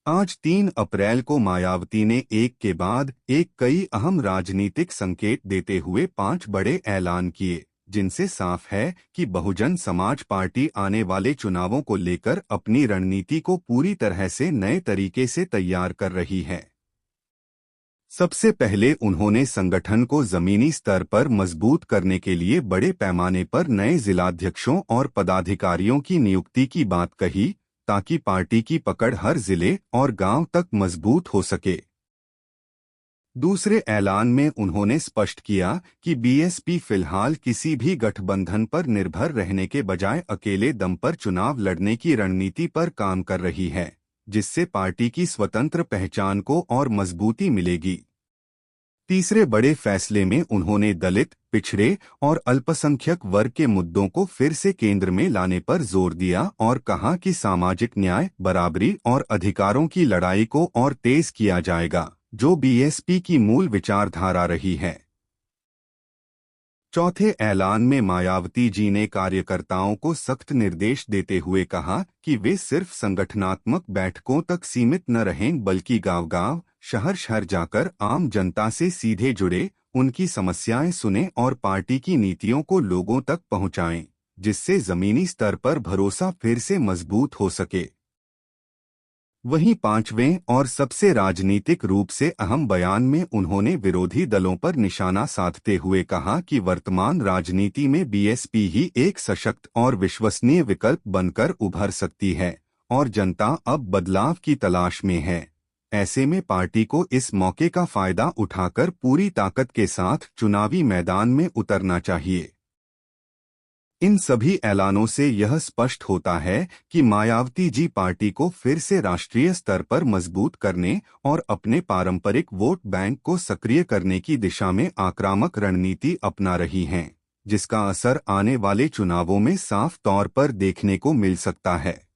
आज 3 अप्रैल को मायावती ने एक के बाद एक कई अहम राजनीतिक संकेत देते हुए 5 बड़े ऐलान किए, जिनसे साफ है कि बहुजन समाज पार्टी आने वाले चुनावों को लेकर अपनी रणनीति को पूरी तरह से नए तरीके से तैयार कर रही है। सबसे पहले उन्होंने संगठन को जमीनी स्तर पर मजबूत करने के लिए बड़े पैमाने पर नए जिलाध्यक्षों और पदाधिकारियों की नियुक्ति की बात कही, ताकि पार्टी की पकड़ हर जिले और गांव तक मजबूत हो सके। दूसरे ऐलान में उन्होंने स्पष्ट किया कि बीएसपी फिलहाल किसी भी गठबंधन पर निर्भर रहने के बजाय अकेले दम पर चुनाव लड़ने की रणनीति पर काम कर रही है, जिससे पार्टी की स्वतंत्र पहचान को और मजबूती मिलेगी। तीसरे बड़े फैसले में उन्होंने दलित, पिछड़े और अल्पसंख्यक वर्ग के मुद्दों को फिर से केंद्र में लाने पर जोर दिया और कहा कि सामाजिक न्याय, बराबरी और अधिकारों की लड़ाई को और तेज किया जाएगा, जो बीएसपी की मूल विचारधारा रही है। चौथे ऐलान में मायावती जी ने कार्यकर्ताओं को सख्त निर्देश देते हुए कहा कि वे सिर्फ संगठनात्मक बैठकों तक सीमित न रहें, बल्कि गांव-गांव, शहर-शहर जाकर आम जनता से सीधे जुड़े, उनकी समस्याएं सुनें और पार्टी की नीतियों को लोगों तक पहुंचाएं, जिससे जमीनी स्तर पर भरोसा फिर से मजबूत हो सके। वहीं पांचवें और सबसे राजनीतिक रूप से अहम बयान में उन्होंने विरोधी दलों पर निशाना साधते हुए कहा कि वर्तमान राजनीति में बीएसपी ही एक सशक्त और विश्वसनीय विकल्प बनकर उभर सकती है और जनता अब बदलाव की तलाश में है। ऐसे में पार्टी को इस मौके का फायदा उठाकर पूरी ताकत के साथ चुनावी मैदान में उतरना चाहिए। इन सभी ऐलानों से यह स्पष्ट होता है कि मायावती जी पार्टी को फिर से राष्ट्रीय स्तर पर मजबूत करने और अपने पारंपरिक वोट बैंक को सक्रिय करने की दिशा में आक्रामक रणनीति अपना रही हैं, जिसका असर आने वाले चुनावों में साफ तौर पर देखने को मिल सकता है।